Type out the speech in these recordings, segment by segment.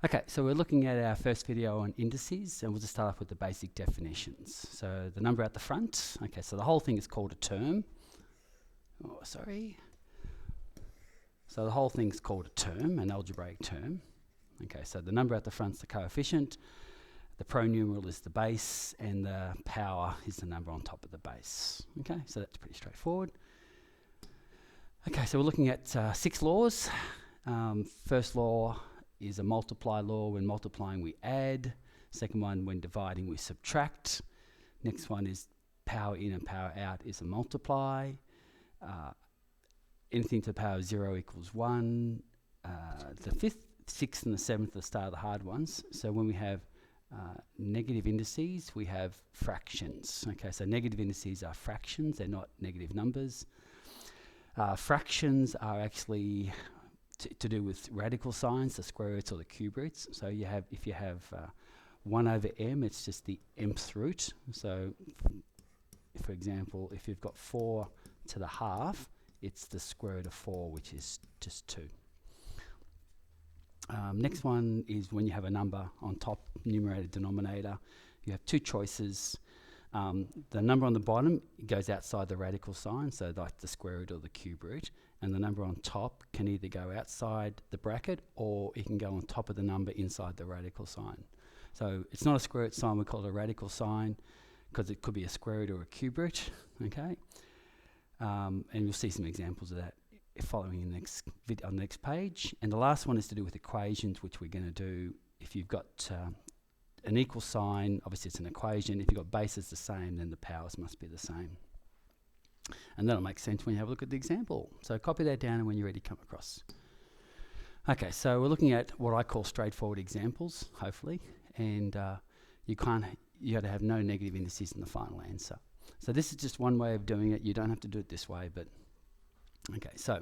Okay, so we're looking at our first video on indices, and we'll just start off with the basic definitions. So the number at the front, okay, so the whole thing is called a term. Oh, sorry. So the whole thing's called a term, an algebraic term. Okay, so the number at the front's the coefficient, the pronumeral is the base, and the power is the number on top of the base. Okay, so that's pretty straightforward. Okay, so we're looking at 6 laws. First law is a multiply law. When multiplying, we add. Second one, when dividing, we subtract. Next one is power in and power out is a multiply. Anything to the power of 0 equals 1. The 5th, 6th, and the 7th are the start of the hard ones. So when we have negative indices, we have fractions. Okay, so negative indices are fractions. They're not negative numbers. Fractions are actually to do with radical signs, the square roots or the cube roots. So you have, if you have 1 over m, it's just the mth root. So for example, if you've got 4 to the half, it's the square root of 4, which is just 2. Next one is when you have a number on top, numerator, denominator. You have 2 choices. The number on the bottom goes outside the radical sign, so like the square root or the cube root, and the number on top can either go outside the bracket or it can go on top of the number inside the radical sign. So it's not a square root sign, we call it a radical sign because it could be a square root or a cube root. Okay, and you'll see some examples of that following in the next on the next page. And the last one is to do with equations, which we're going to do if you've got an equal sign. Obviously it's an equation. If you've got bases the same, then the powers must be the same. And that'll make sense when you have a look at the example. So copy that down and when you're ready, come across. Okay, so we're looking at what I call straightforward examples, hopefully. And you got to have no negative indices in the final answer. So this is just one way of doing it. You don't have to do it this way, but okay. So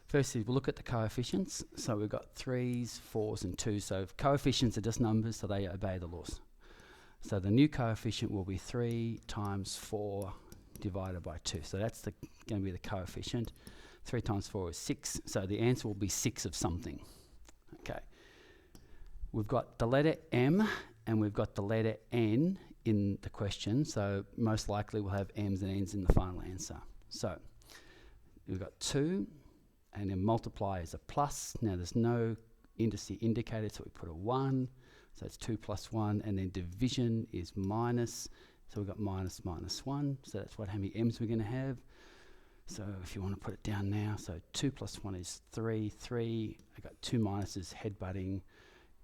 firstly, we'll look at the coefficients. So we've got 3s, 4s, and 2s. So coefficients are just numbers, so they obey the laws. So the new coefficient will be 3 times 4 divided by 2. So that's going to be the coefficient. 3 times 4 is 6. So the answer will be 6 of something. Okay. We've got the letter M and we've got the letter N in the question. So most likely we'll have M's and N's in the final answer. So we've got 2. And then multiply is a plus. Now there's no indice indicated, so we put a 1. So it's 2 plus 1. And then division is minus. So we've got minus minus 1. So that's how many m's we're going to have. So if you want to put it down now, so 2 plus 1 is 3. 3. I've got 2 minuses headbutting.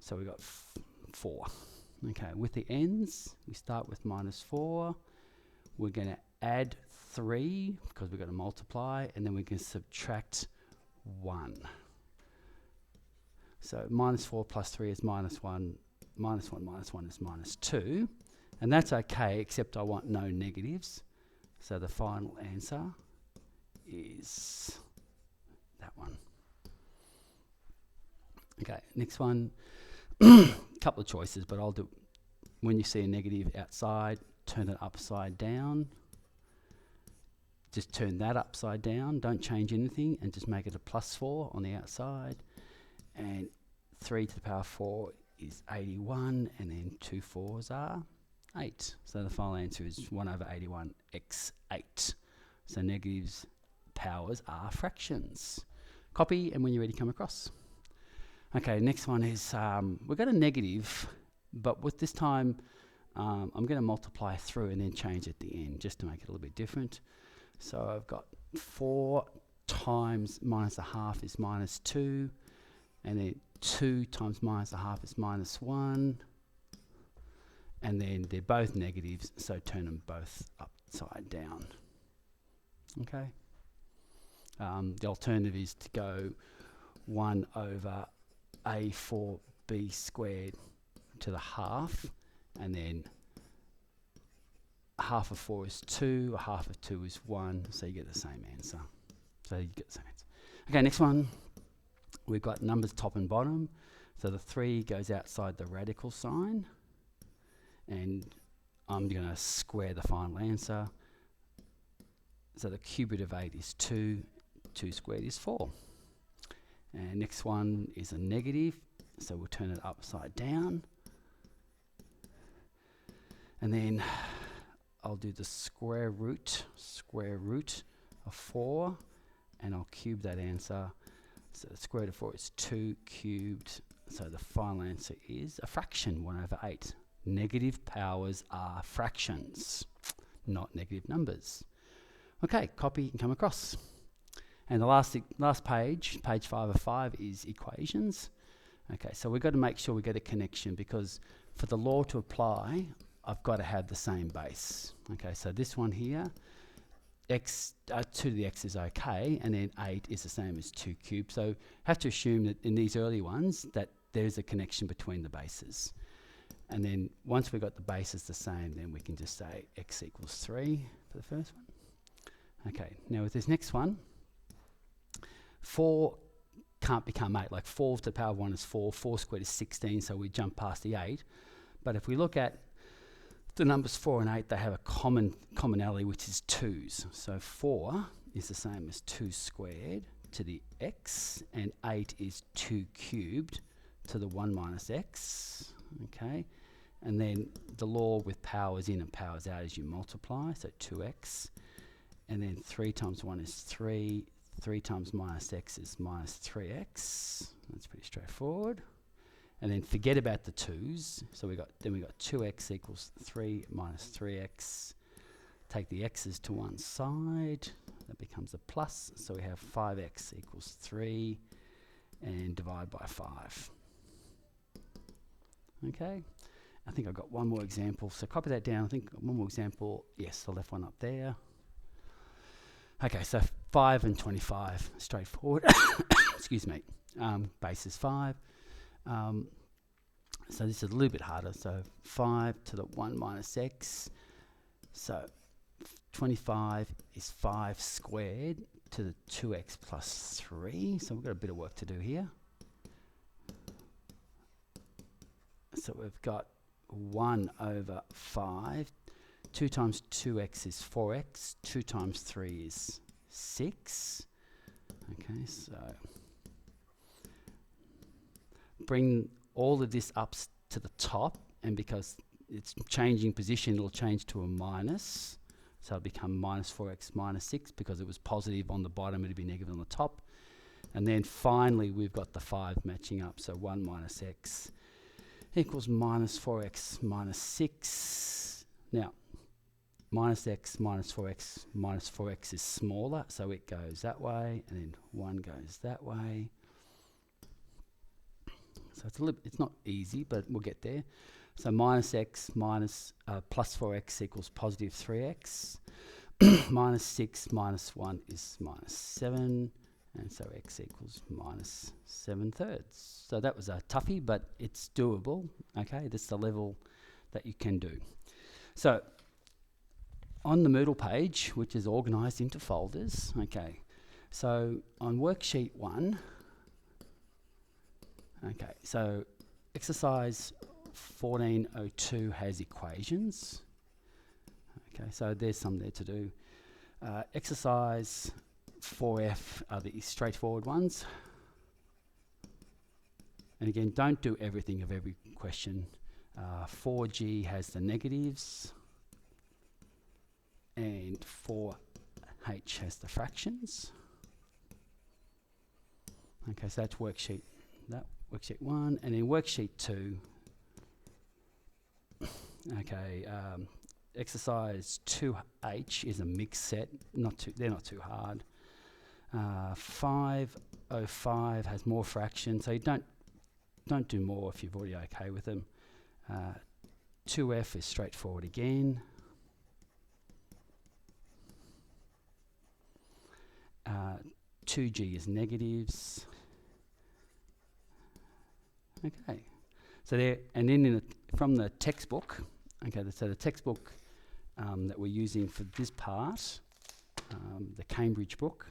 So we've got 4. Okay, with the n's, we start with minus 4. We're going to add 3 because we've got to multiply. And then we can subtract 1. So minus 4 plus 3 is minus 1. Minus 1 minus 1 is minus 2. And that's okay, except I want no negatives. So the final answer is that one. Okay, next one. Couple of choices, but I'll do, when you see a negative outside, turn it upside down. Just turn that upside down, don't change anything, and just make it a plus 4 on the outside. And 3 to the power 4 is 81, and then 2 4s are 8. So the final answer is 1 over 81 x 8. So negatives powers are fractions. Copy, and when you're ready, come across. Okay, next one is, we've got a negative, but with this time, I'm going to multiply through and then change at the end, just to make it a little bit different. So I've got 4 times minus a half is minus 2. And then 2 times minus a half is minus 1. And then they're both negatives, so turn them both upside down. Okay. The alternative is to go 1 over a4b squared to the half. And then half of 4 is 2, half of 2 is 1, so you get the same answer. Okay, next one. We've got numbers top and bottom. So the 3 goes outside the radical sign. And I'm going to square the final answer. So the cube root of 8 is 2. 2 squared is 4. And next one is a negative. So we'll turn it upside down. And then I'll do the square root of 4, and I'll cube that answer. So the square root of 4 is 2 cubed. So the final answer is a fraction, 1/8. Negative powers are fractions, not negative numbers. Okay, copy and come across. And the last page, page 5 of 5, is equations. Okay, so we've got to make sure we get a connection, because for the law to apply, I've got to have the same base. Okay, so this one here, x 2 to the x is okay, and then 8 is the same as 2 cubed. So have to assume that in these early ones that there's a connection between the bases. And then once we've got the bases the same, then we can just say x equals 3 for the first one. Okay, now with this next one, 4 can't become 8. Like 4 to the power of 1 is 4, 4 squared is 16, so we jump past the 8. But if we look at the numbers 4 and 8, they have a commonality, which is 2's. So 4 is the same as 2 squared to the x, and 8 is 2 cubed to the 1 minus x. Okay, and then the law with powers in and powers out is you multiply, so 2x, and then 3 times 1 is 3, 3 times minus x is minus 3x. That's pretty straightforward. And then forget about the 2's. So we got 2x equals 3 minus 3x. Take the x's to one side. That becomes a plus. So we have 5x equals 3, and divide by 5. Okay. I think I've got one more example. So copy that down. I think one more example. Yes, the left one up there. Okay, so 5 and 25, straightforward. Excuse me. Base is 5. So this is a little bit harder. So 5 to the 1 minus x. So 25 is 5 squared to the 2x plus 3. So we've got a bit of work to do here. So we've got 1 over 5. 2 times 2x is 4x. 2 times 3 is 6. Okay, so bring all of this up to the top, and because it's changing position, it'll change to a minus. So it'll become minus 4x minus 6, because it was positive on the bottom, it'll be negative on the top. And then finally, we've got the 5 matching up. So 1 minus x equals minus 4x minus 6. Now, minus x minus 4x is smaller, so it goes that way, and then 1 goes that way. So it's not easy, but we'll get there. So minus x minus plus 4x equals positive 3x. Minus 6 minus 1 is minus 7. And so x equals minus 7/3. So that was a toughie, but it's doable. Okay, that's the level that you can do. So on the Moodle page, which is organised into folders, okay, so on worksheet 1, okay, so exercise 1402 has equations. Okay, so there's some there to do. Exercise 4F are the straightforward ones. And again, don't do everything of every question. 4G has the negatives, and 4H has the fractions. Okay, so that's worksheet 1, and then worksheet 2. Okay, exercise 2H is a mixed set. They're not too hard. 505 has more fractions, so you don't do more if you're already okay with them. 2F is straightforward again. 2G is negatives. Okay, so there, and then from the textbook. Okay, so the textbook that we're using for this part, the Cambridge book.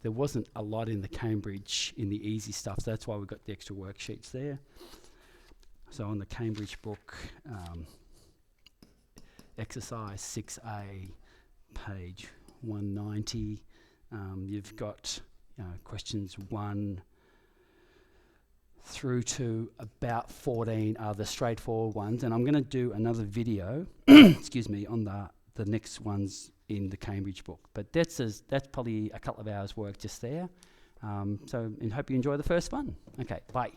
There wasn't a lot in the Cambridge in the easy stuff, so that's why we've got the extra worksheets there. So on the Cambridge book, exercise 6A, page 190, you've got questions 1 through to about 14 are the straightforward ones, and I'm going to do another video, excuse me, on the next ones in the Cambridge book. But that's probably a couple of hours work just there. So, and hope you enjoy the first one. Okay, bye.